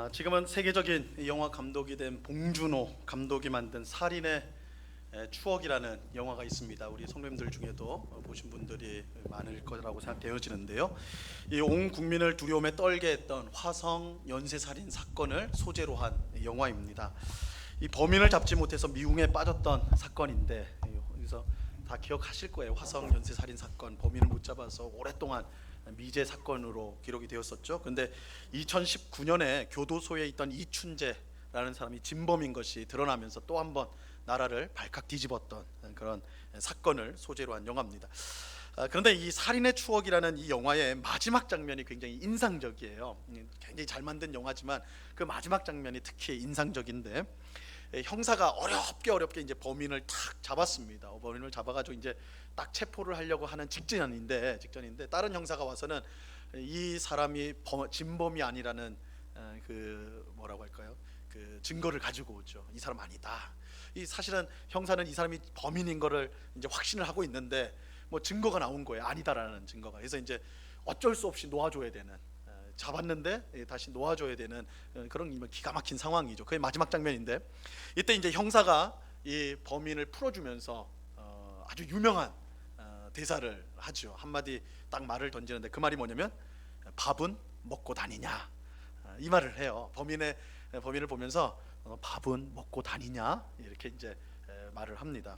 지금은 세계적인 영화 감독이 된 봉준호 감독이 만든 살인의 추억이라는 영화가 있습니다. 우리 성도님들 중에도 보신 분들이 많을 거라고 생각되어지는데요. 이 온 국민을 두려움에 떨게 했던 화성 연쇄살인 사건을 소재로 한 영화입니다. 이 범인을 잡지 못해서 미궁에 빠졌던 사건인데, 여기서 다 기억하실 거예요. 화성 연쇄살인 사건, 범인을 못 잡아서 오랫동안 미제 사건으로 기록이 되었었죠. 근데 2019년에 교도소에 있던 이춘재라는 사람이 진범인 것이 드러나면서 또 한 번 나라를 발칵 뒤집었던 그런 사건을 소재로 한 영화입니다. 그런데 이 살인의 추억이라는 이 영화의 마지막 장면이 굉장히 인상적이에요. 굉장히 잘 만든 영화지만 그 마지막 장면이 특히 인상적인데, 형사가 어렵게 이제 범인을 탁 잡았습니다. 범인을 잡아가지고 이제 딱 체포를 하려고 하는 직전인데 다른 형사가 와서는 이 사람이 진범이 아니라는 그 뭐라고 할까요? 그 증거를 가지고 오죠. 이 사람 아니다. 이 사실은 형사는 이 사람이 범인인 거를 이제 확신을 하고 있는데 뭐 증거가 나온 거예요. 아니다라는 증거가. 그래서 이제 어쩔 수 없이 놓아줘야 되는, 잡았는데 다시 놓아줘야 되는 그런 기가 막힌 상황이죠. 그게 마지막 장면인데, 이때 이제 형사가 이 범인을 풀어주면서 아주 유명한 대사를 하죠. 한마디 딱 말을 던지는데 그 말이 뭐냐면 밥은 먹고 다니냐, 이 말을 해요. 범인을 보면서 밥은 먹고 다니냐, 이렇게 이제 말을 합니다.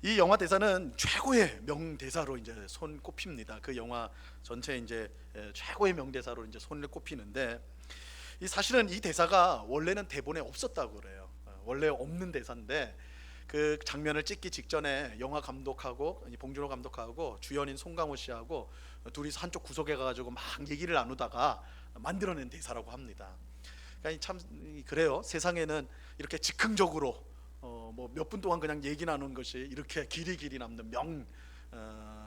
이 영화 대사는 최고의 명대사로 이제 손꼽힙니다. 그 영화 전체 이제 최고의 명대사로 이제 손을 꼽히는데, 이 사실은 이 대사가 원래는 대본에 없었다고 그래요. 원래 없는 대사인데 그 장면을 찍기 직전에 영화 감독하고 봉준호 감독하고 주연인 송강호 씨하고 둘이서 한쪽 구석에 가가지고 막 얘기를 나누다가 만들어낸 대사라고 합니다. 그러니까 참 그래요. 세상에는 이렇게 즉흥적으로 뭐 몇 분 동안 그냥 얘기 나누는 것이 이렇게 길이 남는 명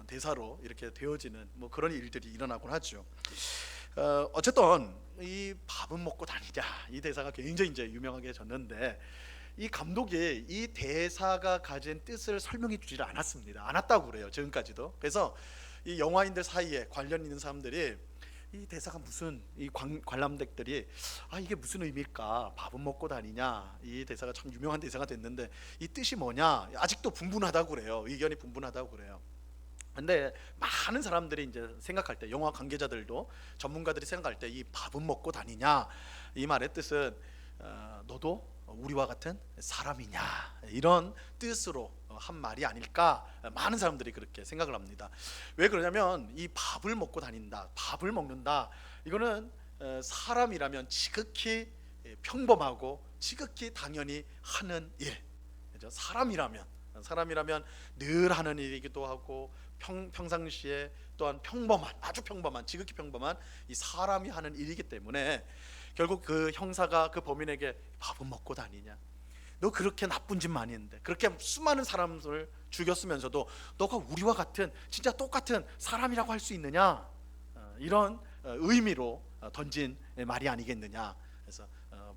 대사로 이렇게 되어지는 뭐 그런 일들이 일어나곤 하죠. 어쨌든 이 밥은 먹고 다니자, 이 대사가 굉장히 이제 유명하게졌는데, 이 감독이 이 대사가 가진 뜻을 설명해 주지를 않았다고 그래요, 지금까지도. 그래서 이 영화인들 사이에 관련 있는 사람들이 이 대사가 무슨, 이 관람객들이 이게 무슨 의미일까, 밥은 먹고 다니냐, 이 대사가 참 유명한 대사가 됐는데 이 뜻이 뭐냐, 아직도 분분하다고 그래요. 의견이 분분하다고 그래요. 근데 많은 사람들이 이제 생각할 때, 영화 관계자들도 전문가들이 생각할 때 이 밥은 먹고 다니냐, 이 말의 뜻은 너도 우리와 같은 사람이냐, 이런 뜻으로 한 말이 아닐까, 많은 사람들이 그렇게 생각을 합니다. 왜 그러냐면 이 밥을 먹고 다닌다, 밥을 먹는다, 이거는 사람이라면 지극히 평범하고 지극히 당연히 하는 일, 그죠? 사람이라면 늘 하는 일이기도 하고 평상시에 또한 평범한, 아주 평범한, 지극히 평범한 이 사람이 하는 일이기 때문에 결국 그 형사가 그 범인에게 밥은 먹고 다니냐, 너 그렇게 나쁜 짓 많이 했는데, 그렇게 수많은 사람을 죽였으면서도 너가 우리와 같은 진짜 똑같은 사람이라고 할 수 있느냐, 이런 의미로 던진 말이 아니겠느냐. 그래서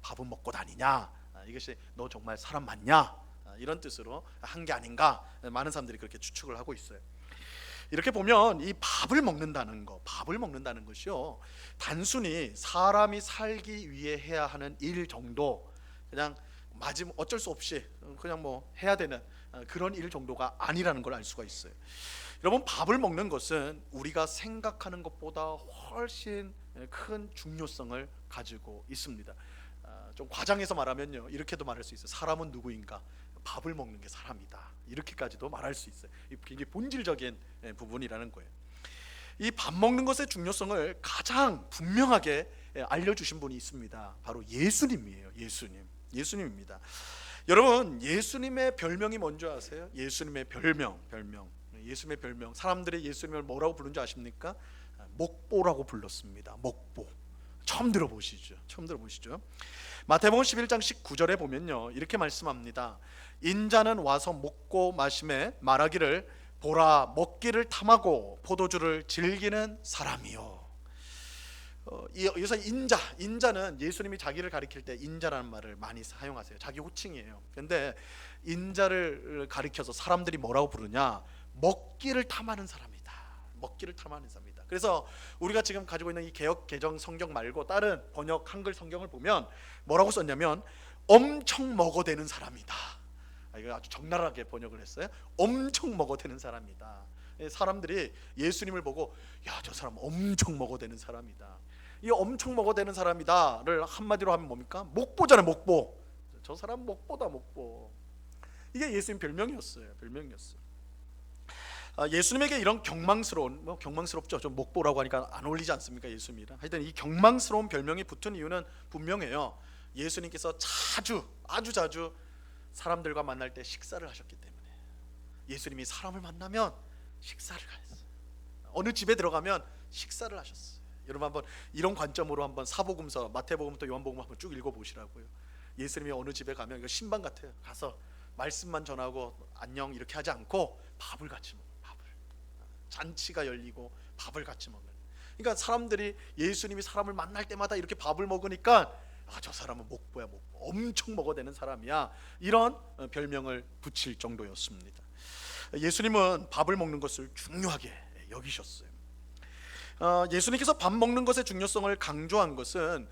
밥은 먹고 다니냐, 이것이 너 정말 사람 맞냐, 이런 뜻으로 한 게 아닌가, 많은 사람들이 그렇게 추측을 하고 있어요. 이렇게 보면 이 밥을 먹는다는 것이요, 단순히 사람이 살기 위해 해야 하는 일 정도, 그냥 어쩔 수 없이 그냥 뭐 해야 되는 그런 일 정도가 아니라는 걸 알 수가 있어요. 여러분, 밥을 먹는 것은 우리가 생각하는 것보다 훨씬 큰 중요성을 가지고 있습니다. 좀 과장해서 말하면요, 이렇게도 말할 수 있어요. 사람은 누구인가? 밥을 먹는 게 사람이다, 이렇게까지도 말할 수 있어요. 굉장히 본질적인 부분이라는 거예요. 이 밥 먹는 것의 중요성을 가장 분명하게 알려주신 분이 있습니다. 바로 예수님이에요. 예수님입니다. 여러분, 예수님의 별명이 뭔지 아세요? 예수님의 별명. 예수님의 별명, 사람들이 예수님을 뭐라고 부르는 줄 아십니까? 목보라고 불렀습니다. 목보. 처음 들어보시죠? 마태복음 11장 19절에 보면요, 이렇게 말씀합니다. 인자는 와서 먹고 마시매 말하기를 보라, 먹기를 탐하고 포도주를 즐기는 사람이요. 여기서 인자는 예수님이 자기를 가리킬 때 인자라는 말을 많이 사용하세요. 자기 호칭이에요. 근데 인자를 가리켜서 사람들이 뭐라고 부르냐? 먹기를 탐하는 사람이다. 그래서 우리가 지금 가지고 있는 이 개역 개정 성경 말고 다른 번역 한글 성경을 보면 뭐라고 썼냐면 엄청 먹어대는 사람이다. 이거 아주 적나라하게 번역을 했어요. 엄청 먹어대는 사람이다. 사람들이 예수님을 보고 야, 저 사람 엄청 먹어대는 사람이다. 이 엄청 먹어대는 사람이다를 한마디로 하면 뭡니까? 목보잖아요. 목보. 저 사람 목보다 목보. 이게 예수님 별명이었어요. 예수님에게 이런 경망스러운, 경망스럽죠. 좀 목보라고 하니까 안 어울리지 않습니까? 예수님이랑. 하여튼 이 경망스러운 별명이 붙은 이유는 분명해요. 예수님께서 아주 자주 사람들과 만날 때 식사를 하셨기 때문에. 예수님이 사람을 만나면 식사를 하셨어요. 어느 집에 들어가면 식사를 하셨어요. 여러분 한번 이런 관점으로 한번 사복음서, 마태복음부터 요한복음 한번 쭉 읽어보시라고요. 예수님이 어느 집에 가면 이거 신방 같아요. 가서 말씀만 전하고 안녕 이렇게 하지 않고 밥을 같이 먹어요. 잔치가 열리고 밥을 같이 먹는. 그러니까 사람들이 예수님이 사람을 만날 때마다 이렇게 밥을 먹으니까 저 사람은 목보야, 목보. 엄청 먹어대는 사람이야. 이런 별명을 붙일 정도였습니다. 예수님은 밥을 먹는 것을 중요하게 여기셨어요. 예수님께서 밥 먹는 것의 중요성을 강조한 것은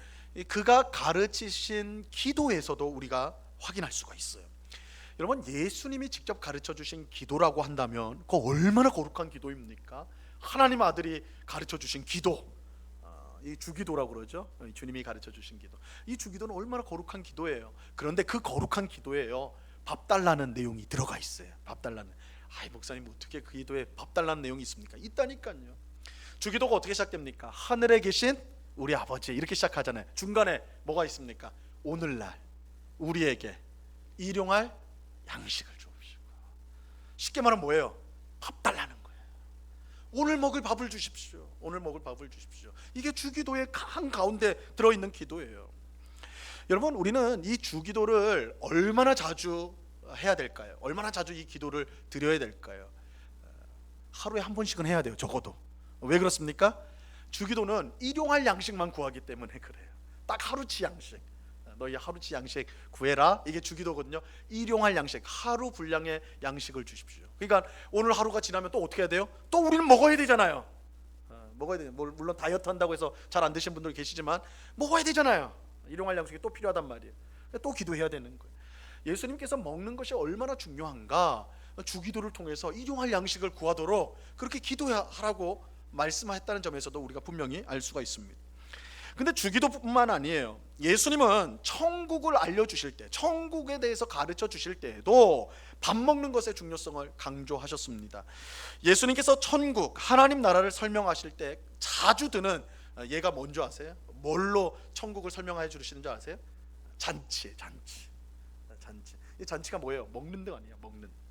그가 가르치신 기도에서도 우리가 확인할 수가 있어요. 여러분, 예수님이 직접 가르쳐 주신 기도라고 한다면 그거 얼마나 거룩한 기도입니까? 하나님 아들이 가르쳐 주신 기도, 이 주기도라고 그러죠. 주님이 가르쳐 주신 기도. 이 주기도는 얼마나 거룩한 기도예요. 그런데 그 거룩한 기도에요, 밥 달라는 내용이 들어가 있어요. 밥 달라는. 목사님 어떻게 그 기도에 밥 달라는 내용이 있습니까? 있다니까요. 주기도가 어떻게 시작됩니까? 하늘에 계신 우리 아버지, 이렇게 시작하잖아요. 중간에 뭐가 있습니까? 오늘날 우리에게 일용할 양식을 주옵시고. 쉽게 말하면 뭐예요? 밥 달라는 거예요. 오늘 먹을 밥을 주십시오. 오늘 먹을 밥을 주십시오. 이게 주기도의 한가운데 들어있는 기도예요. 여러분, 우리는 이 주기도를 얼마나 자주 해야 될까요? 얼마나 자주 이 기도를 드려야 될까요? 하루에 한 번씩은 해야 돼요. 적어도. 왜 그렇습니까? 주기도는 일용할 양식만 구하기 때문에 그래요. 딱 하루치 양식. 너희 하루치 양식 구해라. 이게 주기도거든요. 일용할 양식, 하루 분량의 양식을 주십시오. 그러니까 오늘 하루가 지나면 또 어떻게 해야 돼요? 또 우리는 먹어야 되잖아요. 먹어야 돼요. 물론 다이어트 한다고 해서 잘 안 드시는 분들 계시지만 먹어야 되잖아요. 일용할 양식이 또 필요하단 말이에요. 또 기도해야 되는 거예요. 예수님께서 먹는 것이 얼마나 중요한가, 주기도를 통해서 일용할 양식을 구하도록 그렇게 기도하라고 말씀하셨다는 점에서도 우리가 분명히 알 수가 있습니다. 근데 주기도뿐만 아니에요. 예수님은 천국을 알려주실 때, 천국에 대해서 가르쳐 주실 때에도 밥 먹는 것의 중요성을 강조하셨습니다. 예수님께서 천국, 하나님 나라를 설명하실 때 자주 드는 예가 뭔지 아세요? 뭘로 천국을 설명해 주시는 줄 아세요? 잔치. 이 잔치가 뭐예요? 먹는 데 아니에요.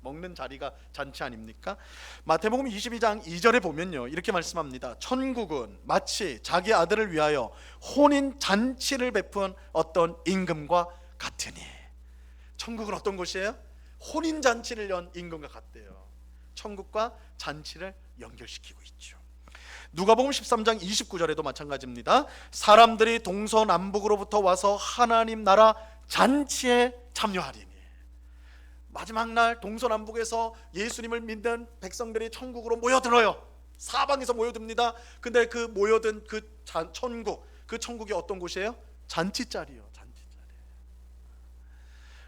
먹는 자리가 잔치 아닙니까? 마태복음 22장 2절에 보면요, 이렇게 말씀합니다. 천국은 마치 자기 아들을 위하여 혼인 잔치를 베푼 어떤 임금과 같으니. 천국은 어떤 곳이에요? 혼인 잔치를 연 임금과 같대요. 천국과 잔치를 연결시키고 있죠. 누가복음 13장 29절에도 마찬가지입니다. 사람들이 동서남북으로부터 와서 하나님 나라 잔치에 참여하리니. 마지막 날 동서남북에서 예수님을 믿는 백성들이 천국으로 모여들어요. 사방에서 모여듭니다. 근데 그 모여든 그 천국, 그 천국이 어떤 곳이에요? 잔치자리요. 잔치자리.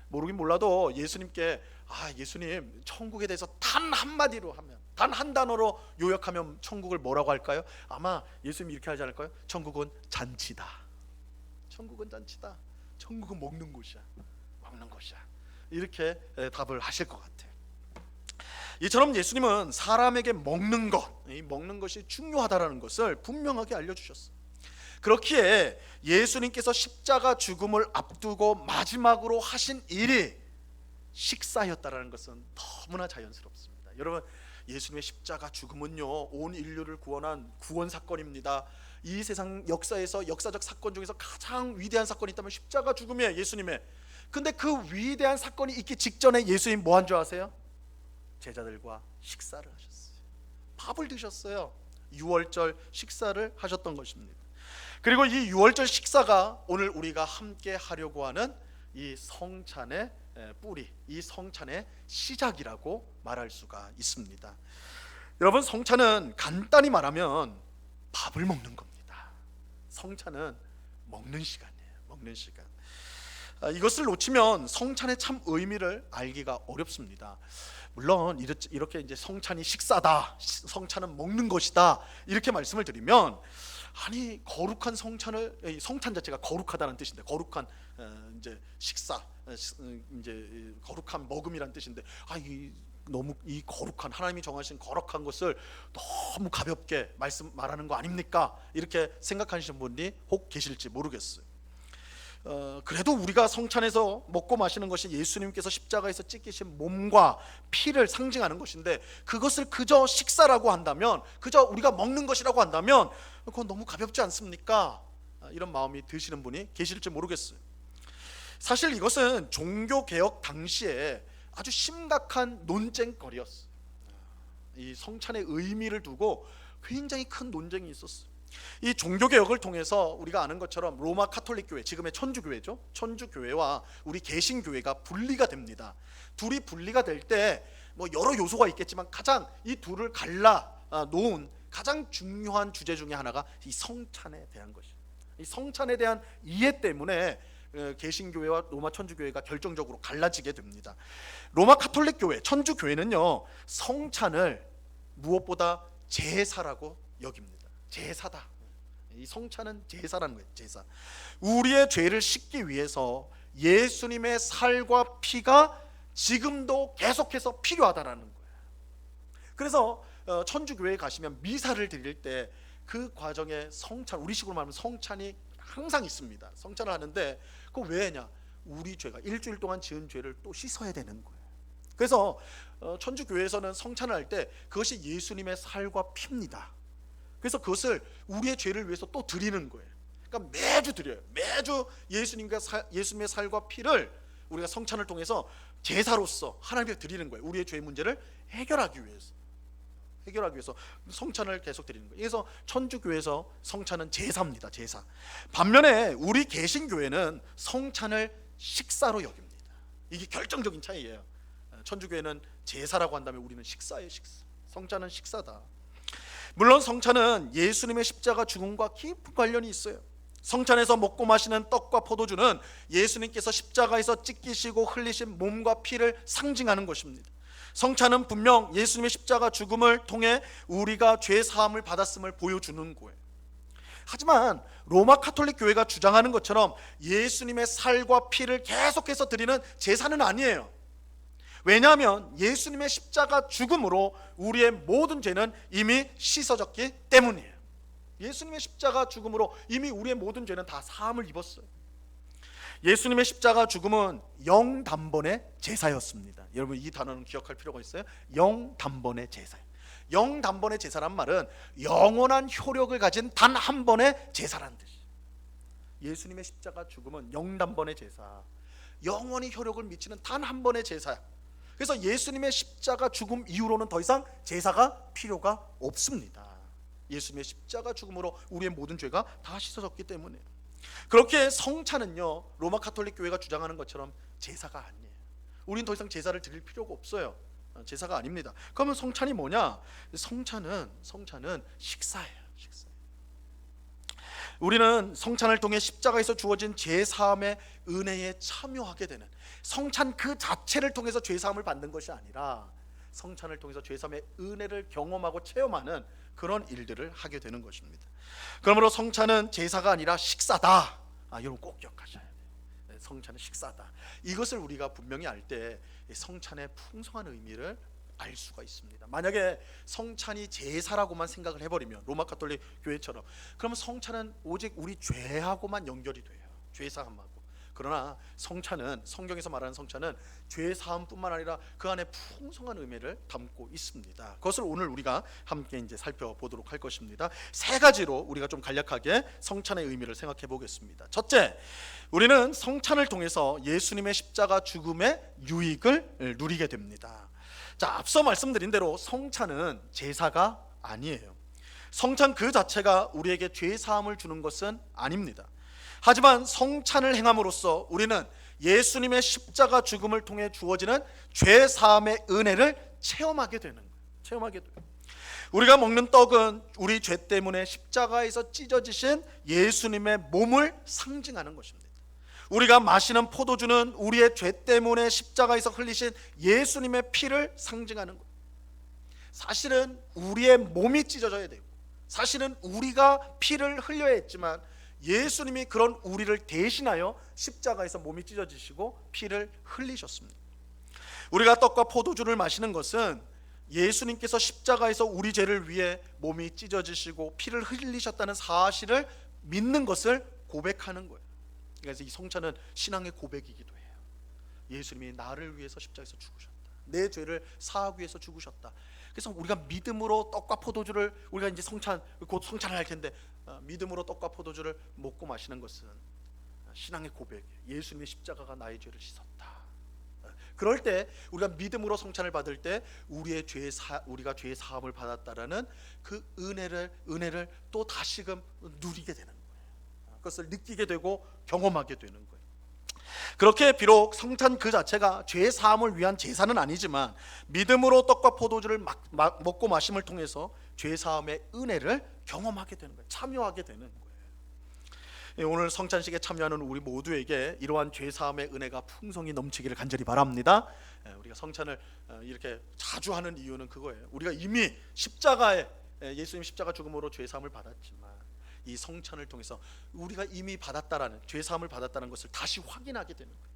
모르긴 몰라도 예수님께 예수님, 천국에 대해서 단 한마디로 하면, 단 한 단어로 요약하면 천국을 뭐라고 할까요? 아마 예수님이 이렇게 하지 않을까요? 천국은 잔치다. 천국은 잔치다. 천국은 먹는 곳이야. 먹는 곳이야. 이렇게 답을 하실 것 같아요. 이처럼 예수님은 사람에게 먹는 것, 이 먹는 것이 중요하다라는 것을 분명하게 알려주셨어요. 그렇기에 예수님께서 십자가 죽음을 앞두고 마지막으로 하신 일이 식사였다라는 것은 너무나 자연스럽습니다. 여러분, 예수님의 십자가 죽음은요, 온 인류를 구원한 구원 사건입니다. 이 세상 역사에서, 역사적 사건 중에서 가장 위대한 사건이 있다면 십자가 죽음이에요. 예수님의. 근데 그 위대한 사건이 있기 직전에 예수님 뭐 한 줄 아세요? 제자들과 식사를 하셨어요. 밥을 드셨어요. 유월절 식사를 하셨던 것입니다. 그리고 이 유월절 식사가 오늘 우리가 함께 하려고 하는 이 성찬의 뿌리, 이 성찬의 시작이라고 말할 수가 있습니다. 여러분, 성찬은 간단히 말하면 밥을 먹는 겁니다. 성찬은 먹는 시간이에요. 먹는 시간. 이것을 놓치면 성찬의 참 의미를 알기가 어렵습니다. 물론 이렇게 이제 성찬이 식사다, 성찬은 먹는 것이다 이렇게 말씀을 드리면, 아니 거룩한 성찬을, 성찬 자체가 거룩하다는 뜻인데, 거룩한 이제 식사, 이제 거룩한 먹음이란 뜻인데, 너무 이 거룩한, 하나님이 정하신 거룩한 것을 너무 가볍게 말하는 거 아닙니까? 이렇게 생각하시는 분이 혹 계실지 모르겠어요. 그래도 우리가 성찬에서 먹고 마시는 것이 예수님께서 십자가에서 찢기신 몸과 피를 상징하는 것인데, 그것을 그저 식사라고 한다면, 그저 우리가 먹는 것이라고 한다면 그건 너무 가볍지 않습니까? 이런 마음이 드시는 분이 계실지 모르겠어요. 사실 이것은 종교개혁 당시에 아주 심각한 논쟁거리였어요. 이 성찬의 의미를 두고 굉장히 큰 논쟁이 있었어요. 이 종교개혁을 통해서 우리가 아는 것처럼 로마 카톨릭 교회, 지금의 천주교회죠, 천주교회와 우리 개신교회가 분리가 됩니다. 둘이 분리가 될 때 뭐 여러 요소가 있겠지만, 가장 이 둘을 갈라 놓은 가장 중요한 주제 중에 하나가 이 성찬에 대한 것이에요. 이 성찬에 대한 이해 때문에 개신교회와 로마 천주교회가 결정적으로 갈라지게 됩니다. 로마 카톨릭 교회, 천주교회는요, 성찬을 무엇보다 제사라고 여깁니다. 제사다. 이 성찬은 제사라는 거예요. 제사. 우리의 죄를 씻기 위해서 예수님의 살과 피가 지금도 계속해서 필요하다라는 거예요. 그래서 천주교회에 가시면 미사를 드릴 때 그 과정에 성찬, 우리식으로 말하면 성찬이 항상 있습니다. 성찬을 하는데 그거 왜 하냐? 우리 죄가 일주일 동안 지은 죄를 또 씻어야 되는 거예요. 그래서 천주교회에서는 성찬을 할 때 그것이 예수님의 살과 피입니다. 그래서 그것을 우리의 죄를 위해서 또 드리는 거예요. 그러니까 매주 드려요. 매주 예수님의 살과 피를 우리가 성찬을 통해서 제사로서 하나님께 드리는 거예요. 우리의 죄 문제를 해결하기 위해서 성찬을 계속 드리는 거예요. 그래서 천주교회에서 성찬은 제사입니다. 제사. 반면에 우리 개신교회는 성찬을 식사로 여깁니다. 이게 결정적인 차이예요. 천주교회는 제사라고 한다면 우리는 식사예요. 식사. 성찬은 식사다. 물론 성찬은 예수님의 십자가 죽음과 깊은 관련이 있어요. 성찬에서 먹고 마시는 떡과 포도주는 예수님께서 십자가에서 찢기시고 흘리신 몸과 피를 상징하는 것입니다. 성찬은 분명 예수님의 십자가 죽음을 통해 우리가 죄 사함을 받았음을 보여주는 거예요. 하지만 로마 카톨릭 교회가 주장하는 것처럼 예수님의 살과 피를 계속해서 드리는 제사는 아니에요. 왜냐하면 예수님의 십자가 죽음으로 우리의 모든 죄는 이미 씻어졌기 때문이에요. 예수님의 십자가 죽음으로 이미 우리의 모든 죄는 다 사함을 입었어요. 예수님의 십자가 죽음은 영단번의 제사였습니다. 여러분, 이 단어는 기억할 필요가 있어요. 영단번의 제사예요. 영단번의 제사란 말은 영원한 효력을 가진 단 한 번의 제사라는 뜻이에요. 예수님의 십자가 죽음은 영단번의 제사, 영원히 효력을 미치는 단 한 번의 제사야. 그래서 예수님의 십자가 죽음 이후로는 더 이상 제사가 필요가 없습니다. 예수님의 십자가 죽음으로 우리의 모든 죄가 다 씻어졌기 때문에. 그렇게 성찬은요, 로마 카톨릭 교회가 주장하는 것처럼 제사가 아니에요. 우리는 더 이상 제사를 드릴 필요가 없어요. 제사가 아닙니다. 그러면 성찬이 뭐냐? 성찬은 식사예요. 식사. 우리는 성찬을 통해 십자가에서 주어진 죄사함의 은혜에 참여하게 되는, 성찬 그 자체를 통해서 죄사함을 받는 것이 아니라 성찬을 통해서 죄사함의 은혜를 경험하고 체험하는 그런 일들을 하게 되는 것입니다. 그러므로 성찬은 제사가 아니라 식사다. 여러분 꼭 기억하셔야 돼요. 성찬은 식사다. 이것을 우리가 분명히 알 때 성찬의 풍성한 의미를 알 수가 있습니다. 만약에 성찬이 제사라고만 생각을 해버리면, 로마 카톨릭 교회처럼, 그러면 성찬은 오직 우리 죄하고만 연결이 돼요. 죄사함하고. 그러나 성찬은, 성경에서 말하는 성찬은 죄사함뿐만 아니라 그 안에 풍성한 의미를 담고 있습니다. 그것을 오늘 우리가 함께 이제 살펴보도록 할 것입니다. 세 가지로 우리가 좀 간략하게 성찬의 의미를 생각해 보겠습니다. 첫째, 우리는 성찬을 통해서 예수님의 십자가 죽음의 유익을 누리게 됩니다. 자, 앞서 말씀드린 대로 성찬은 제사가 아니에요. 성찬 그 자체가 우리에게 죄 사함을 주는 것은 아닙니다. 하지만 성찬을 행함으로써 우리는 예수님의 십자가 죽음을 통해 주어지는 죄 사함의 은혜를 체험하게 되는 거예요. 체험하게 돼요. 우리가 먹는 떡은 우리 죄 때문에 십자가에서 찢어지신 예수님의 몸을 상징하는 것입니다. 우리가 마시는 포도주는 우리의 죄 때문에 십자가에서 흘리신 예수님의 피를 상징하는 거예요. 사실은 우리의 몸이 찢어져야 되고, 사실은 우리가 피를 흘려야 했지만 예수님이 그런 우리를 대신하여 십자가에서 몸이 찢어지시고 피를 흘리셨습니다. 우리가 떡과 포도주를 마시는 것은 예수님께서 십자가에서 우리 죄를 위해 몸이 찢어지시고 피를 흘리셨다는 사실을 믿는 것을 고백하는 거예요. 그래서 이 성찬은 신앙의 고백이기도 해요. 예수님이 나를 위해서 십자가에서 죽으셨다, 내 죄를 사하기 위해서 죽으셨다. 그래서 우리가 믿음으로 떡과 포도주를, 우리가 이제 곧 성찬을 할 텐데 믿음으로 떡과 포도주를 먹고 마시는 것은 신앙의 고백이에요. 예수님의 십자가가 나의 죄를 씻었다. 그럴 때 우리가 믿음으로 성찬을 받을 때 우리가 죄의 사함을 받았다라는 그 은혜를 또 다시금 누리게 되는 거예요. 그것을 느끼게 되고 경험하게 되는 거예요. 그렇게 비록 성찬 그 자체가 죄의 사함을 위한 제사는 아니지만 믿음으로 떡과 포도주를 먹고 마심을 통해서 죄의 사함의 은혜를 경험하게 되는 거예요. 참여하게 되는 거예요. 오늘 성찬식에 참여하는 우리 모두에게 이러한 죄 사함의 은혜가 풍성히 넘치기를 간절히 바랍니다. 우리가 성찬을 이렇게 자주 하는 이유는 그거예요. 우리가 이미 십자가에 예수님 십자가 죽음으로 죄 사함을 받았지만 이 성찬을 통해서 우리가 이미 받았다라는, 죄 사함을 받았다는 것을 다시 확인하게 되는 거예요.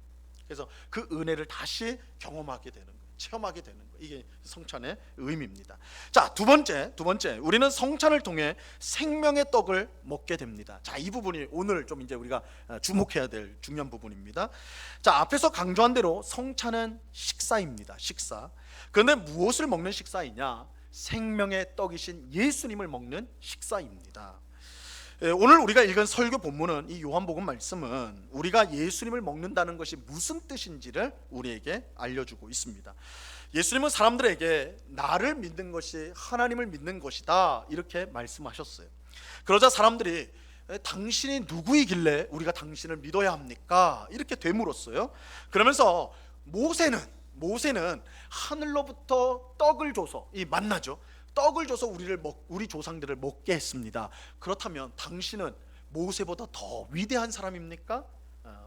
그래서 그 은혜를 다시 경험하게 되는 거예요. 체험하게 되는 거예요. 이게 성찬의 의미입니다. 자, 두 번째, 우리는 성찬을 통해 생명의 떡을 먹게 됩니다. 자, 이 부분이 오늘 좀 이제 우리가 주목해야 될 중요한 부분입니다. 자, 앞에서 강조한 대로 성찬은 식사입니다. 식사. 그런데 무엇을 먹는 식사이냐? 생명의 떡이신 예수님을 먹는 식사입니다. 오늘 우리가 읽은 설교 본문은, 이 요한복음 말씀은 우리가 예수님을 먹는다는 것이 무슨 뜻인지를 우리에게 알려주고 있습니다. 예수님은 사람들에게 나를 믿는 것이 하나님을 믿는 것이다, 이렇게 말씀하셨어요. 그러자 사람들이 당신이 누구이길래 우리가 당신을 믿어야 합니까? 이렇게 되물었어요. 그러면서 모세는 하늘로부터 떡을 줘서, 이 만나죠, 떡을 줘서 우리 조상들을 먹게 했습니다. 그렇다면 당신은 모세보다 더 위대한 사람입니까?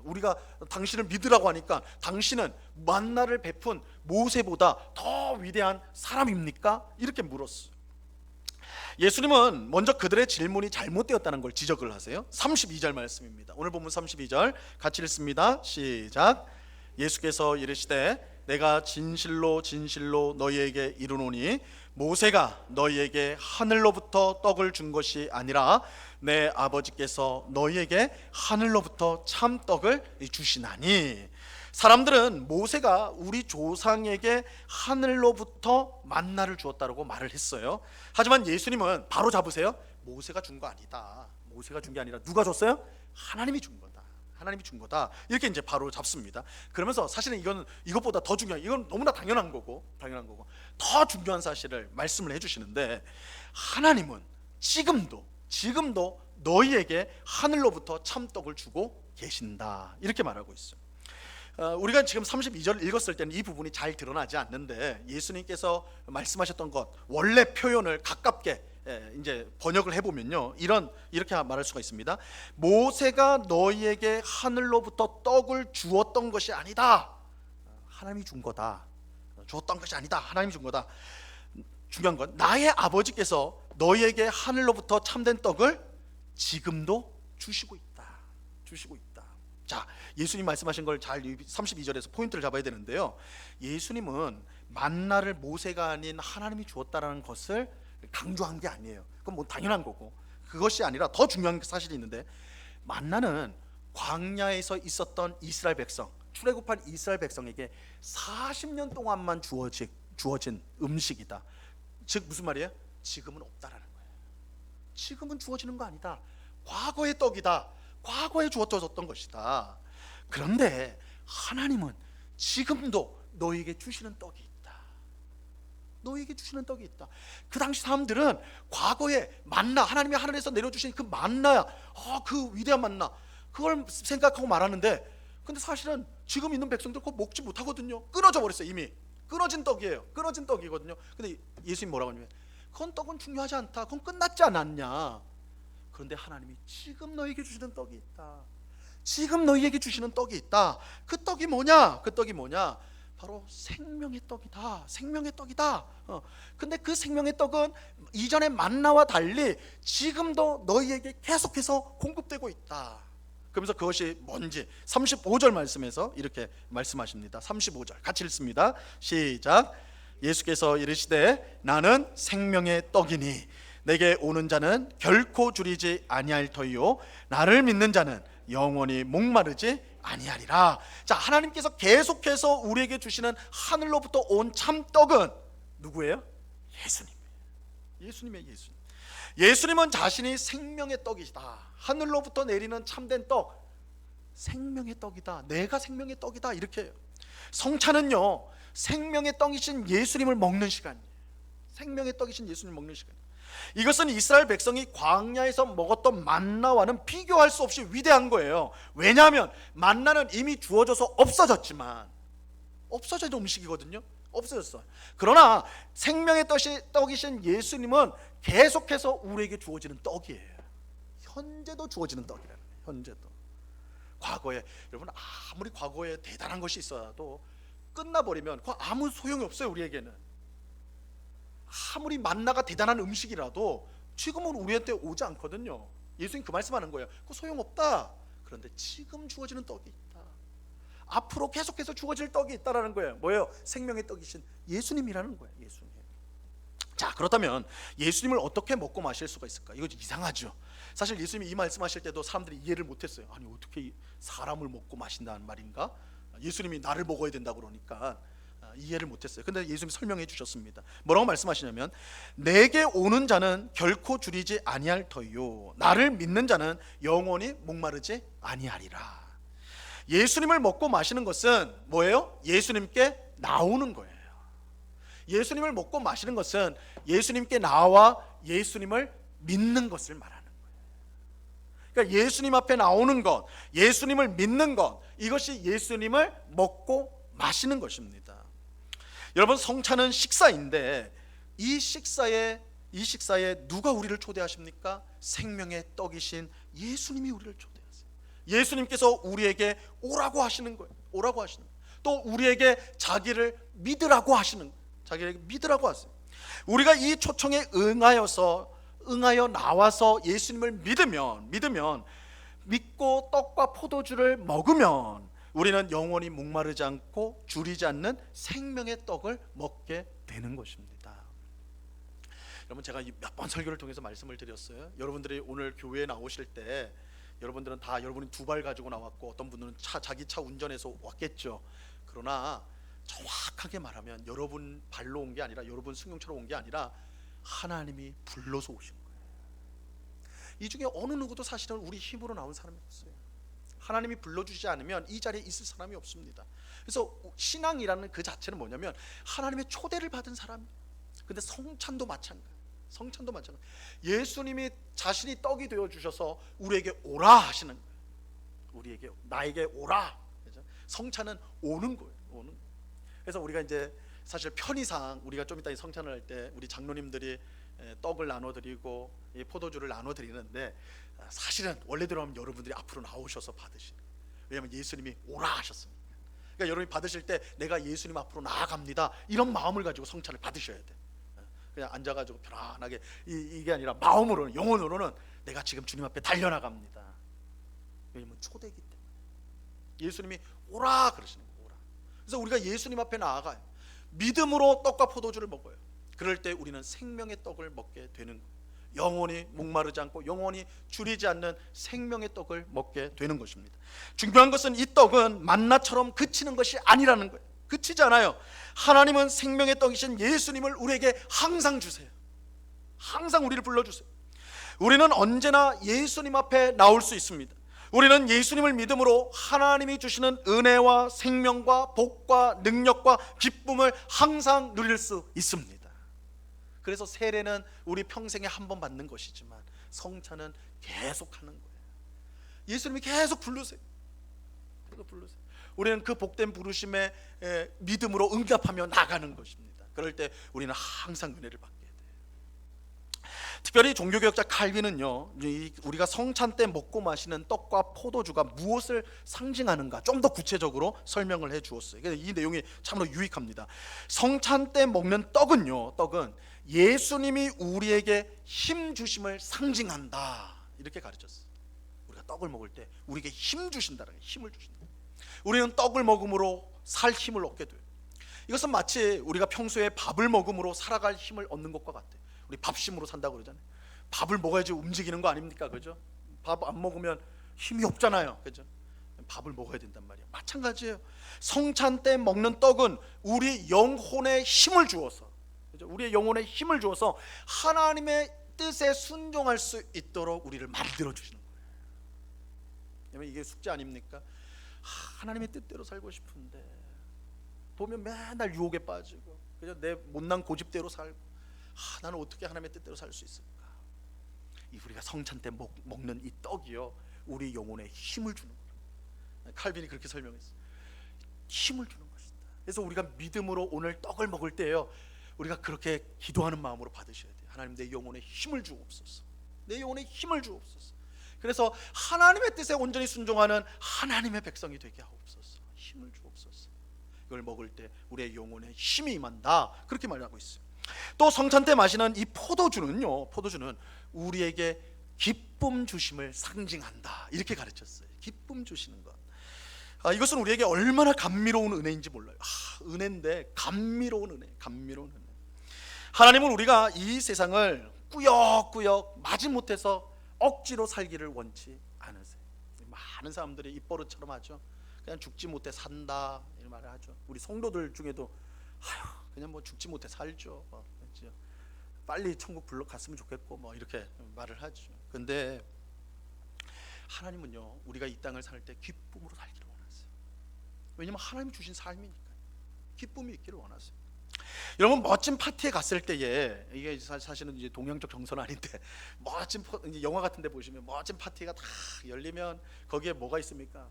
우리가 당신을 믿으라고 하니까 당신은 만나를 베푼 모세보다 더 위대한 사람입니까? 이렇게 물었어요. 예수님은 먼저 그들의 질문이 잘못되었다는 걸 지적을 하세요. 32절 말씀입니다. 오늘 본문 32절 같이 읽습니다. 시작. 예수께서 이르시되 내가 진실로 진실로 너희에게 이르노니 모세가 너희에게 하늘로부터 떡을 준 것이 아니라 내 아버지께서 너희에게 하늘로부터 참 떡을 주시나니. 사람들은 모세가 우리 조상에게 하늘로부터 만나를 주었다고 말을 했어요. 하지만 예수님은 바로 잡으세요. 모세가 준 거 아니다. 모세가 준 게 아니라 누가 줬어요? 하나님이 준 거다. 하나님이 준 거다. 이렇게 이제 바로 잡습니다. 그러면서 사실은 이것보다 더 중요한, 이건 너무나 당연한 거고 더 중요한 사실을 말씀을 해주시는데, 하나님은 지금도 너희에게 하늘로부터 참떡을 주고 계신다, 이렇게 말하고 있어요. 우리가 지금 32절 읽었을 때는 이 부분이 잘 드러나지 않는데, 예수님께서 말씀하셨던 것 원래 표현을 가깝게 이제 번역을 해보면요, 이렇게 말할 수가 있습니다. 모세가 너희에게 하늘로부터 떡을 주었던 것이 아니다. 하나님이 준 거다. 주었던 것이 아니다. 하나님이 준 거다. 중요한 건 나의 아버지께서 너희에게 하늘로부터 참된 떡을 지금도 주시고 있다. 자, 예수님 말씀하신 걸 잘 32절에서 포인트를 잡아야 되는데요, 예수님은 만나를 모세가 아닌 하나님이 주었다라는 것을 강조한 게 아니에요. 그건 뭐 당연한 거고, 그것이 아니라 더 중요한 사실이 있는데, 만나는 광야에서 있었던 이스라엘 백성, 출애굽한 이스라엘 백성에게 40년 동안만 주어진 음식이다. 즉 무슨 말이에요? 지금은 없다라는 거예요. 지금은 주어지는 거 아니다. 과거의 떡이다. 과거에 주어졌던 것이다. 그런데 하나님은 지금도 너에게 주시는 떡이 있다. 그 당시 사람들은 과거에 만나, 하나님이 하늘에서 내려주신 그 만나야, 그 위대한 만나, 그걸 생각하고 말하는데, 근데 사실은 지금 있는 백성들 그거 먹지 못하거든요. 끊어져 버렸어요. 이미 끊어진 떡이거든요. 근데 예수님 뭐라고 하냐면, 그건 떡은 중요하지 않다. 그건 끝났지 않았냐. 그런데 하나님이 지금 너에게 주시는 떡이 있다. 지금 너희에게 주시는 떡이 있다. 그 떡이 뭐냐? 그 떡이 뭐냐? 바로 생명의 떡이다. 생명의 떡이다. 근데 그 생명의 떡은 이전의 만나와 달리 지금도 너희에게 계속해서 공급되고 있다. 그러면서 그것이 뭔지 35절 말씀에서 이렇게 말씀하십니다. 35절 같이 읽습니다. 시작. 예수께서 이르시되 나는 생명의 떡이니 내게 오는 자는 결코 줄이지 아니할 터이요 나를 믿는 자는 영원히 목마르지 아니하리라. 자, 하나님께서 계속해서 우리에게 주시는 하늘로부터 온 참떡은 누구예요? 예수님이에요. 예수님은 자신이 생명의 떡이다. 하늘로부터 내리는 참된 떡, 생명의 떡이다. 내가 생명의 떡이다. 이렇게 해요. 성찬은요, 생명의 떡이신 예수님을 먹는 시간이에요. 생명의 떡이신 예수님을 먹는 시간. 이것은 이스라엘 백성이 광야에서 먹었던 만나와는 비교할 수 없이 위대한 거예요. 왜냐하면 만나는 이미 주어져서 없어졌지만, 없어진 음식이거든요. 없어졌어요. 그러나 생명의 떡이신 예수님은 계속해서 우리에게 주어지는 떡이에요. 현재도 주어지는 떡이라는 거예요. 현재도. 과거에, 여러분 아무리 과거에 대단한 것이 있어도 끝나버리면 그거 아무 소용이 없어요. 우리에게는 아무리 만나가 대단한 음식이라도 지금은 우리한테 오지 않거든요. 예수님 그 말씀하는 거예요. 그거 소용없다. 그런데 지금 주어지는 떡이 있다. 앞으로 계속해서 주어질 떡이 있다라는 거예요. 뭐예요? 생명의 떡이신 예수님이라는 거예요. 예수님. 자, 그렇다면 예수님을 어떻게 먹고 마실 수가 있을까? 이거 이상하죠. 사실 예수님이 이 말씀하실 때도 사람들이 이해를 못했어요. 아니 어떻게 사람을 먹고 마신다는 말인가? 예수님이 나를 먹어야 된다고 그러니까 이해를 못했어요. 근데 예수님이 설명해 주셨습니다. 뭐라고 말씀하시냐면 내게 오는 자는 결코 줄이지 아니할 터이요 나를 믿는 자는 영원히 목마르지 아니하리라. 예수님을 먹고 마시는 것은 뭐예요? 예수님께 나오는 거예요. 예수님을 먹고 마시는 것은 예수님께 나와 예수님을 믿는 것을 말하는 거예요. 그러니까 예수님 앞에 나오는 것, 예수님을 믿는 것, 이것이 예수님을 먹고 마시는 것입니다. 여러분, 성찬은 식사인데 이 식사에 누가 우리를 초대하십니까? 생명의 떡이신 예수님이 우리를 초대하세요. 예수님께서 우리에게 오라고 하시는 거예요. 오라고 하시는 거예요. 또 우리에게 자기를 믿으라고 하시는 거예요. 자기에게 믿으라고 하세요. 우리가 이 초청에 응하여 나와서 예수님을 믿으면 믿고 떡과 포도주를 먹으면 우리는 영원히 목마르지 않고 줄이지 않는 생명의 떡을 먹게 되는 것입니다. 여러분, 제가 몇 번 설교를 통해서 말씀을 드렸어요. 여러분들이 오늘 교회에 나오실 때 여러분들은 다 여러분이 두 발 가지고 나왔고 어떤 분들은 자기 차 운전해서 왔겠죠. 그러나 정확하게 말하면 여러분 발로 온 게 아니라 여러분 승용차로 온 게 아니라 하나님이 불러서 오신 거예요. 이 중에 어느 누구도 사실은 우리 힘으로 나온 사람이 없어요. 하나님이 불러주지 않으면 이 자리에 있을 사람이 없습니다. 그래서 신앙이라는 그 자체는 뭐냐면 하나님의 초대를 받은 사람이에요. 근데 성찬도 마찬가지예요. 예수님이 자신이 떡이 되어 주셔서 우리에게 오라 하시는 거예요. 나에게 오라. 성찬은 오는 거예요. 그래서 우리가 이제 사실 편의상 우리가 좀 이따 성찬을 할 때 우리 장로님들이 떡을 나눠드리고 포도주를 나눠드리는데 사실은 원래대로 하면 여러분들이 앞으로 나오셔서 받으시는 거예요. 왜냐하면 예수님이 오라 하셨으니까. 그러니까 여러분이 받으실 때 내가 예수님 앞으로 나아갑니다 이런 마음을 가지고 성찬을 받으셔야 돼. 그냥 앉아가지고 편안하게 이게 아니라 마음으로는, 영혼으로는 내가 지금 주님 앞에 달려나갑니다. 왜냐하면 초대이기 때문에 예수님이 오라 그러시는 거예요. 오라. 그래서 우리가 예수님 앞에 나아가요. 믿음으로 떡과 포도주를 먹어요. 그럴 때 우리는 생명의 떡을 먹게 되는 거예요. 영원히 목마르지 않고 영원히 줄이지 않는 생명의 떡을 먹게 되는 것입니다. 중요한 것은 이 떡은 만나처럼 그치는 것이 아니라는 거예요. 그치지 않아요. 하나님은 생명의 떡이신 예수님을 우리에게 항상 주세요. 항상 우리를 불러주세요. 우리는 언제나 예수님 앞에 나올 수 있습니다. 우리는 예수님을 믿음으로 하나님이 주시는 은혜와 생명과 복과 능력과 기쁨을 항상 누릴 수 있습니다. 그래서 세례는 우리 평생에 한 번 받는 것이지만 성찬은 계속 하는 거예요. 예수님이 계속 부르세요. 우리는 그 복된 부르심에 믿음으로 응답하며 나가는 것입니다. 그럴 때 우리는 항상 은혜를 받게 돼요. 특별히 종교개혁자 칼빈은요, 우리가 성찬 때 먹고 마시는 떡과 포도주가 무엇을 상징하는가 좀 더 구체적으로 설명을 해 주었어요. 그래서 이 내용이 참으로 유익합니다. 성찬 때 먹는 떡은요, 떡은 예수님이 우리에게 힘 주심을 상징한다, 이렇게 가르쳤어요. 우리가 떡을 먹을 때 우리에게 힘 주신다는 거예요. 힘을 주신다. 우리는 떡을 먹음으로 살 힘을 얻게 돼요. 이것은 마치 우리가 평소에 밥을 먹음으로 살아갈 힘을 얻는 것과 같아요. 우리 밥심으로 산다고 그러잖아요. 밥을 먹어야지 움직이는 거 아닙니까? 그죠? 밥 안 먹으면 힘이 없잖아요. 그죠? 밥을 먹어야 된단 말이에요. 마찬가지예요. 성찬 때 먹는 떡은 우리 영혼에 힘을 주어서, 그죠? 우리의 영혼에 힘을 주어서 하나님의 뜻에 순종할 수 있도록 우리를 만들어 주시는 거예요. 왜냐면 이게 숙제 아닙니까? 하나님의 뜻대로 살고 싶은데 보면 맨날 유혹에 빠지고, 그죠? 내 못난 고집대로 살고, 나는 어떻게 하나님의 뜻대로 살 수 있을까? 우리가 성찬 때 먹는 이 떡이요, 우리 영혼에 힘을 주는 거예요. 칼빈이 그렇게 설명했어요. 힘을 주는 것이다. 그래서 우리가 믿음으로 오늘 떡을 먹을 때요, 우리가 그렇게 기도하는 마음으로 받으셔야 돼요. 하나님, 내 영혼에 힘을 주옵소서. 내 영혼에 힘을 주옵소서. 그래서 하나님의 뜻에 온전히 순종하는 하나님의 백성이 되게 하옵소서. 힘을 주옵소서. 이걸 먹을 때 우리의 영혼에 힘이 임한다, 그렇게 말하고 있어요. 또 성찬 때 마시는 이 포도주는요, 포도주는 우리에게 기쁨 주심을 상징한다, 이렇게 가르쳤어요. 기쁨 주시는 것. 이것은 우리에게 얼마나 감미로운 은혜인지 몰라요. 은혜인데 감미로운 은혜, 감미로운 은혜. 하나님은 우리가 이 세상을 꾸역꾸역 마지못해서 억지로 살기를 원치 않으세요. 많은 사람들이 입버릇처럼 하죠. 그냥 죽지 못해 산다, 이런 말을 하죠. 우리 성도들 중에도 그냥 뭐 죽지 못해 살죠. 그렇죠? 빨리 천국 갔으면 좋겠고 뭐 이렇게 말을 하죠. 근데 하나님은요, 우리가 이 땅을 살 때 기쁨으로 살기를 원하세요. 왜냐면 하나님 주신 삶이니까 기쁨이 있기를 원하세요. 여러분, 멋진 파티에 갔을 때에, 이게 사실은 이제 동양적 정서는 아닌데, 멋진 영화 같은 데 보시면 멋진 파티가 다 열리면 거기에 뭐가 있습니까?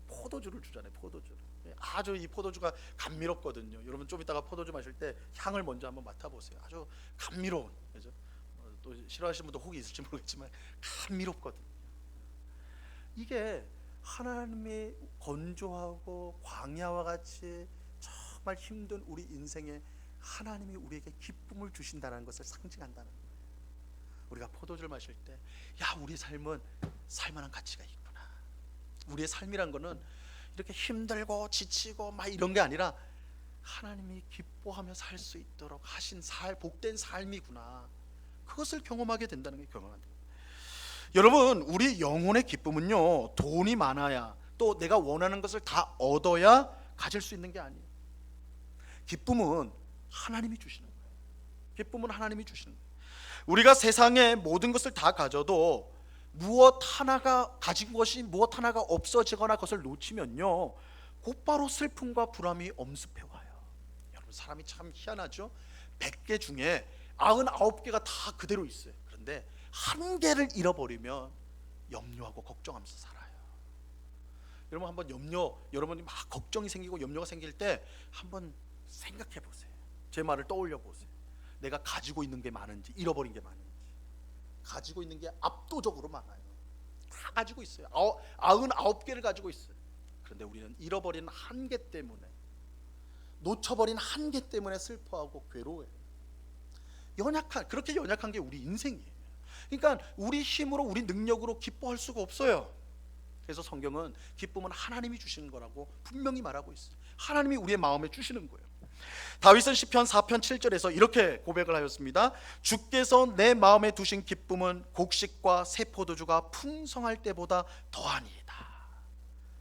포도주를 주잖아요. 포도주를. 아주 이 포도주가 감미롭거든요. 여러분 좀 이따가 포도주 마실 때 향을 먼저 한번 맡아보세요. 아주 감미로운, 그죠? 또 싫어하시는 분도 혹이 있을지 모르겠지만 감미롭거든요. 이게 하나님의 건조하고 광야와 같이 정말 힘든 우리 인생에 하나님이 우리에게 기쁨을 주신다는 것을 상징한다는 거예요. 우리가 포도주를 마실 때, 우리의 삶은 살만한 가치가 있구나. 우리의 삶이란 거는 이렇게 힘들고 지치고 막 이런 게 아니라 하나님이 기뻐하며 살 수 있도록 하신 복된 삶이구나. 그것을 경험하게 된다는 게 경험한다. 여러분, 우리 영혼의 기쁨은요, 돈이 많아야, 또 내가 원하는 것을 다 얻어야 가질 수 있는 게 아니에요. 기쁨은 하나님이 주시는 거예요. 기쁨은 하나님이 주시는 거예요. 우리가 세상의 모든 것을 다 가져도 무엇 하나가 가진 것이 무엇 하나가 없어지거나 그것을 놓치면요, 곧바로 슬픔과 불안이 엄습해 와요. 여러분, 사람이 참 희한하죠. 100개 중에 99개가 다 그대로 있어요. 그런데 한 개를 잃어버리면 염려하고 걱정하면서 살아요. 여러분, 한번 여러분이 막 걱정이 생기고 염려가 생길 때 한번 생각해 보세요. 제 말을 떠올려 보세요. 내가 가지고 있는 게 많은지 잃어버린 게 많은지. 가지고 있는 게 압도적으로 많아요. 다 가지고 있어요. 99개를 가지고 있어요. 그런데 우리는 잃어버린 한 개 때문에, 놓쳐버린 한 개 때문에 슬퍼하고 괴로워해요. 그렇게 연약한 게 우리 인생이에요. 그러니까 우리 힘으로, 우리 능력으로 기뻐할 수가 없어요. 그래서 성경은 기쁨은 하나님이 주시는 거라고 분명히 말하고 있어요. 하나님이 우리의 마음에 주시는 거예요. 다윗은 시편 4편 7절에서 이렇게 고백을 하였습니다. 주께서 내 마음에 두신 기쁨은 곡식과 새 포도주가 풍성할 때보다 더하니이다.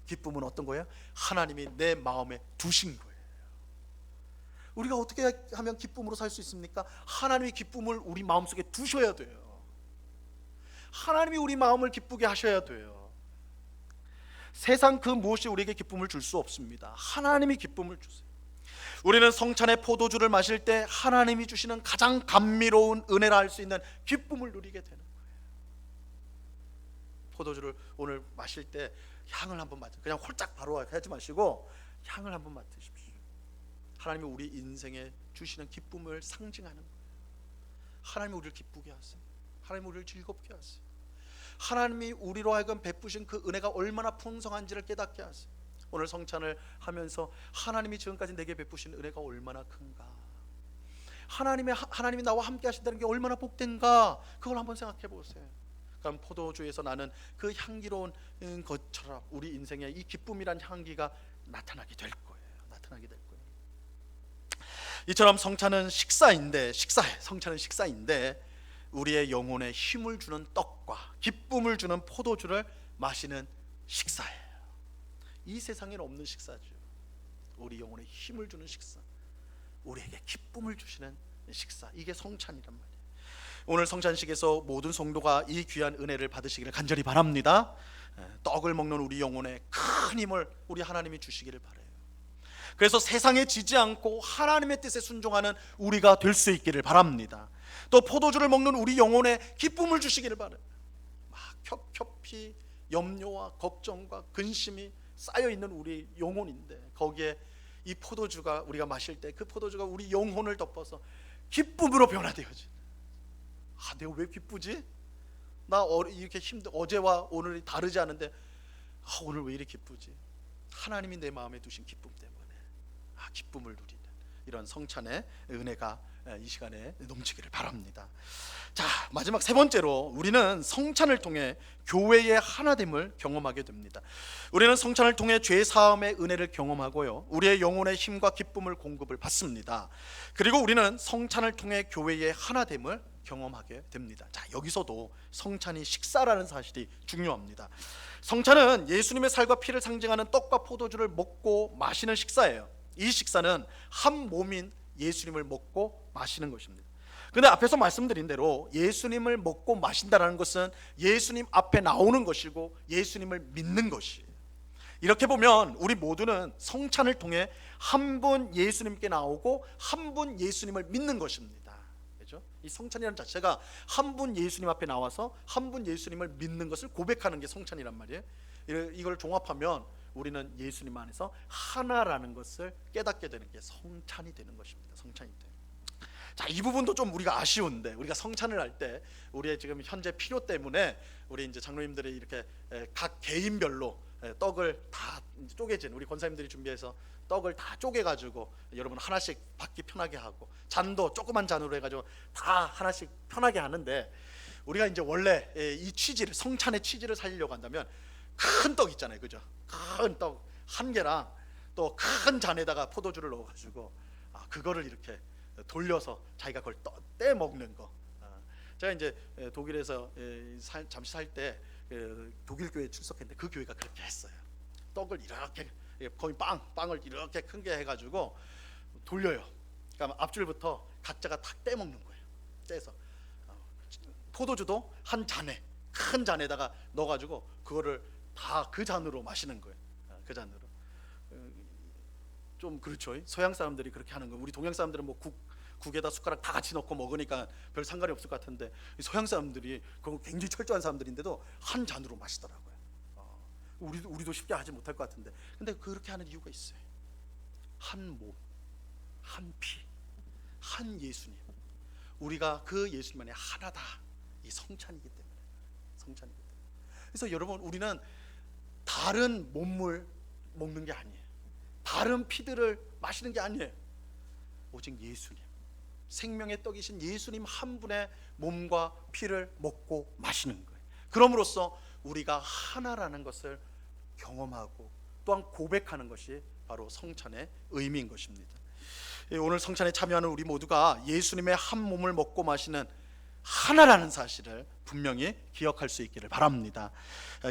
기쁨은 어떤 거예요? 하나님이 내 마음에 두신 거예요. 우리가 어떻게 하면 기쁨으로 살 수 있습니까? 하나님이 기쁨을 우리 마음속에 두셔야 돼요. 하나님이 우리 마음을 기쁘게 하셔야 돼요. 세상 그 무엇이 우리에게 기쁨을 줄 수 없습니다. 하나님이 기쁨을 주세요. 우리는 성찬의 포도주를 마실 때 하나님이 주시는 가장 감미로운 은혜라 할 수 있는 기쁨을 누리게 되는 거예요. 포도주를 오늘 마실 때 향을 한번 맡으세요. 그냥 홀짝 바로 하지 마시고 향을 한번 맡으십시오. 하나님이 우리 인생에 주시는 기쁨을 상징하는 거예요. 하나님이 우리를 기쁘게 하세요. 하나님 우리를 즐겁게 하세요. 하나님이 우리로 하여금 베푸신 그 은혜가 얼마나 풍성한지를 깨닫게 하세요. 오늘 성찬을 하면서 하나님이 지금까지 내게 베푸신 은혜가 얼마나 큰가, 하나님이 나와 함께 하신다는 게 얼마나 복된가, 그걸 한번 생각해 보세요. 그럼 포도주에서 나는 그 향기로운 것처럼 우리 인생에 이 기쁨이란 향기가 나타나게 될 거예요. 나타나게 될 거예요. 이처럼 성찬은 식사인데, 성찬은 식사인데 우리의 영혼에 힘을 주는 떡과 기쁨을 주는 포도주를 마시는 식사예요. 이 세상에는 없는 식사죠. 우리 영혼에 힘을 주는 식사, 우리에게 기쁨을 주시는 식사, 이게 성찬이란 말이에요. 오늘 성찬식에서 모든 성도가 이 귀한 은혜를 받으시기를 간절히 바랍니다. 떡을 먹는 우리 영혼에 큰 힘을 우리 하나님이 주시기를 바라요. 그래서 세상에 지지 않고 하나님의 뜻에 순종하는 우리가 될 수 있기를 바랍니다. 또 포도주를 먹는 우리 영혼에 기쁨을 주시기를 바라요. 막 겹겹이 염려와 걱정과 근심이 쌓여있는 우리 영혼인데, 거기에 이 포도주가 우리가 마실 때 그 포도주가 우리 영혼을 덮어서 기쁨으로 변화되어지. 내가 왜 기쁘지? 나 이렇게 어제와 오늘이 다르지 않은데 오늘 왜 이렇게 기쁘지? 하나님이 내 마음에 두신 기쁨 때문에 기쁨을 누리는 이런 성찬의 은혜가 이 시간에 넘치기를 바랍니다. 자, 마지막 세 번째로 우리는 성찬을 통해 교회의 하나됨을 경험하게 됩니다. 우리는 성찬을 통해 죄 사함의 은혜를 경험하고요, 우리의 영혼의 힘과 기쁨을 공급을 받습니다. 그리고 우리는 성찬을 통해 교회의 하나됨을 경험하게 됩니다. 자, 여기서도 성찬이 식사라는 사실이 중요합니다. 성찬은 예수님의 살과 피를 상징하는 떡과 포도주를 먹고 마시는 식사예요. 이 식사는 한 몸인 예수님을 먹고 마시는 것입니다. 근데 앞에서 말씀드린 대로 예수님을 먹고 마신다는 것은 예수님 앞에 나오는 것이고 예수님을 믿는 것이에요. 이렇게 보면 우리 모두는 성찬을 통해 한 분 예수님께 나오고 한 분 예수님을 믿는 것입니다. 그렇죠? 이 성찬이라는 자체가 한 분 예수님 앞에 나와서 한 분 예수님을 믿는 것을 고백하는 게 성찬이란 말이에요. 이걸 종합하면 우리는 예수님 안에서 하나라는 것을 깨닫게 되는 게 성찬이 되는 것입니다. 성찬이 돼요. 자, 이 부분도 좀 우리가 아쉬운데, 우리가 성찬을 할 때 우리의 지금 현재 필요 때문에 우리 이제 장로님들이 이렇게 각 개인별로 떡을 다 쪼개진, 우리 권사님들이 준비해서 떡을 다 쪼개가지고 여러분 하나씩 받기 편하게 하고, 잔도 조그만 잔으로 해가지고 다 하나씩 편하게 하는데, 우리가 이제 원래 이 취지를, 성찬의 취지를 살리려고 한다면 큰 떡 있잖아요, 그죠? 큰 떡 한 개랑 또 큰 잔에다가 포도주를 넣어가지고 그거를 이렇게 돌려서 자기가 그걸 떼 먹는 거. 제가 이제 독일에서 잠시 살 때 독일 교회에 출석했는데 그 교회가 그렇게 했어요. 떡을 이렇게 거의 빵을 이렇게 큰 게 해가지고 돌려요. 그러니까 앞줄부터 각자가 탁 떼 먹는 거예요. 떼서 포도주도 한 잔에, 큰 잔에다가 넣어가지고 그거를 다 그 잔으로 마시는 거예요. 그 잔으로. 좀 그렇죠. 서양 사람들이 그렇게 하는 거. 우리 동양 사람들은 뭐 국에다 숟가락 다 같이 넣고 먹으니까 별 상관이 없을 것 같은데, 서양 사람들이 그거 굉장히 철저한 사람들인데도 한 잔으로 마시더라고요. 우리도 쉽게 하지 못할 것 같은데, 근데 그렇게 하는 이유가 있어요. 한 몸, 한 피, 한 예수님. 우리가 그 예수님 안에 하나다. 이 성찬이기 때문에. 성찬이기 때문에. 그래서 여러분, 우리는 다른 몸을 먹는 게 아니에요. 다른 피들을 마시는 게 아니에요. 오직 예수님, 생명의 떡이신 예수님 한 분의 몸과 피를 먹고 마시는 거예요. 그럼으로써 우리가 하나라는 것을 경험하고 또한 고백하는 것이 바로 성찬의 의미인 것입니다. 오늘 성찬에 참여하는 우리 모두가 예수님의 한 몸을 먹고 마시는 하나라는 사실을 분명히 기억할 수 있기를 바랍니다.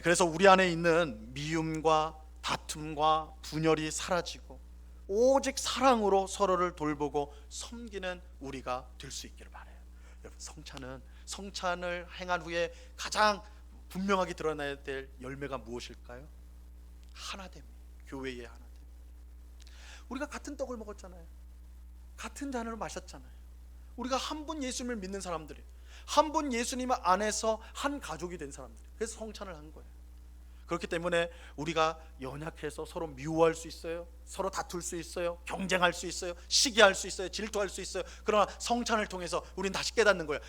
그래서 우리 안에 있는 미움과 다툼과 분열이 사라지고 오직 사랑으로 서로를 돌보고 섬기는 우리가 될 수 있기를 바라요. 여러분, 성찬을 행한 후에 가장 분명하게 드러나야 될 열매가 무엇일까요? 하나됨, 교회의 하나됨. 우리가 같은 떡을 먹었잖아요. 같은 잔을 마셨잖아요. 우리가 한 분 예수님을 믿는 사람들이, 한 분 예수님 안에서 한 가족이 된 사람들. 그래서 성찬을 한 거예요. 그렇기 때문에 우리가 연약해서 서로 미워할 수 있어요. 서로 다툴 수 있어요. 경쟁할 수 있어요. 시기할 수 있어요. 질투할 수 있어요. 그러나 성찬을 통해서 우리는 다시 깨닫는 거예요.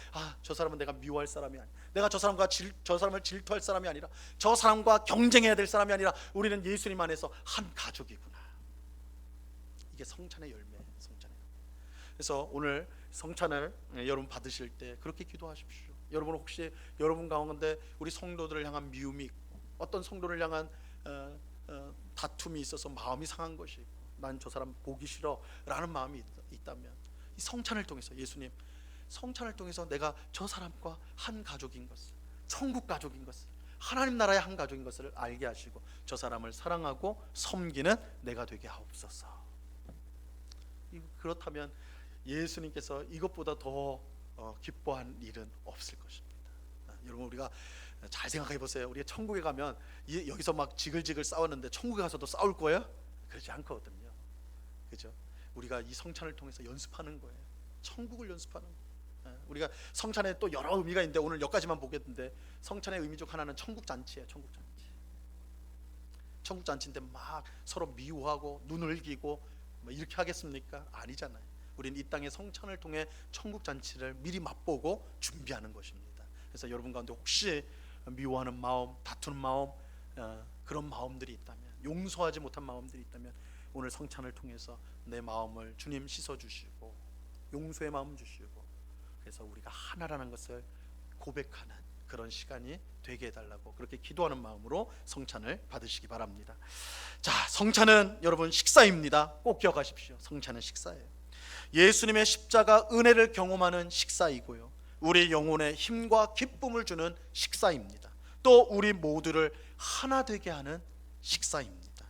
저 사람은 내가 미워할 사람이 아니야. 내가 저 사람을 질투할 사람이 아니라, 저 사람과 경쟁해야 될 사람이 아니라 우리는 예수님 안에서 한 가족이구나. 이게 성찬의 열매예요. 성찬의. 그래서 오늘 성찬을 여러분 받으실 때 그렇게 기도하십시오. 여러분 혹시 여러분 가운데 우리 성도들을 향한 미움이 있고, 어떤 성도를 향한 다툼이 있어서 마음이 상한 것이 있고, 난 저 사람 보기 싫어 라는 마음이 있다면, 이 성찬을 통해서, 예수님 성찬을 통해서 내가 저 사람과 한 가족인 것을, 천국 가족인 것을, 하나님 나라의 한 가족인 것을 알게 하시고 저 사람을 사랑하고 섬기는 내가 되게 하옵소서. 그렇다면 예수님께서 이것보다 더 기뻐한 일은 없을 것입니다. 여러분, 우리가 잘 생각해 보세요. 우리가 천국에 가면 여기서 막 지글지글 싸웠는데 천국에 가서도 싸울 거예요? 그렇지 않거든요. 그죠? 우리가 이 성찬을 통해서 연습하는 거예요. 천국을 연습하는 거예요. 우리가 성찬에 또 여러 의미가 있는데 오늘 여기까지만 보겠는데, 성찬의 의미 중 하나는 천국 잔치예요. 천국 잔치. 천국 잔치인데 막 서로 미워하고 눈을기고 뭐 이렇게 하겠습니까? 아니잖아요. 우리는 이 땅의 성찬을 통해 천국 잔치를 미리 맛보고 준비하는 것입니다. 그래서 여러분 가운데 혹시 미워하는 마음, 다투는 마음, 그런 마음들이 있다면, 용서하지 못한 마음들이 있다면 오늘 성찬을 통해서 내 마음을 주님 씻어주시고 용서의 마음 주시고, 그래서 우리가 하나라는 것을 고백하는 그런 시간이 되게 해달라고 그렇게 기도하는 마음으로 성찬을 받으시기 바랍니다. 자, 성찬은 여러분 식사입니다. 꼭 기억하십시오. 성찬은 식사예요. 예수님의 십자가 은혜를 경험하는 식사이고요, 우리 영혼에 힘과 기쁨을 주는 식사입니다. 또 우리 모두를 하나 되게 하는 식사입니다.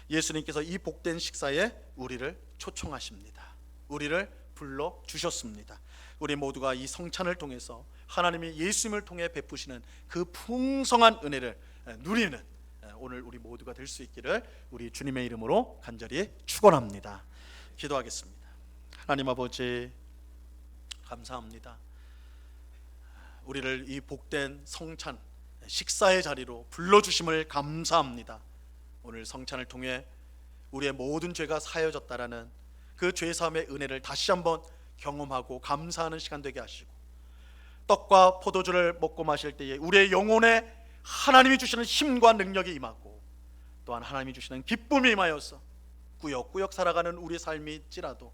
예수님께서 이 복된 식사에 우리를 초청하십니다. 우리를 불러주셨습니다. 우리 모두가 이 성찬을 통해서 하나님이 예수님을 통해 베푸시는 그 풍성한 은혜를 누리는 오늘 우리 모두가 될 수 있기를 우리 주님의 이름으로 간절히 축원합니다. 기도하겠습니다. 하나님 아버지, 감사합니다. 우리를 이 복된 성찬 식사의 자리로 불러주심을 감사합니다. 오늘 성찬을 통해 우리의 모든 죄가 사여졌다라는 그 죄사함의 은혜를 다시 한번 경험하고 감사하는 시간 되게 하시고, 떡과 포도주를 먹고 마실 때에 우리의 영혼에 하나님이 주시는 힘과 능력이 임하고, 또한 하나님이 주시는 기쁨이 임하여서 꾸역꾸역 살아가는 우리의 삶일지라도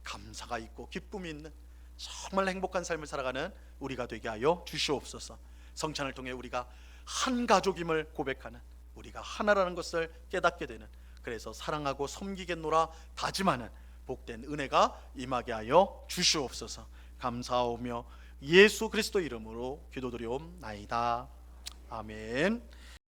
감사가 있고 기쁨이 있는 정말 행복한 삶을 살아가는 우리가 되게 하여 주시옵소서. 성찬을 통해 우리가 한 가족임을 고백하는, 우리가 하나라는 것을 깨닫게 되는, 그래서 사랑하고 섬기겠노라 다짐하는 복된 은혜가 임하게 하여 주시옵소서. 감사하오며 예수 그리스도 이름으로 기도드리옵나이다. 아멘.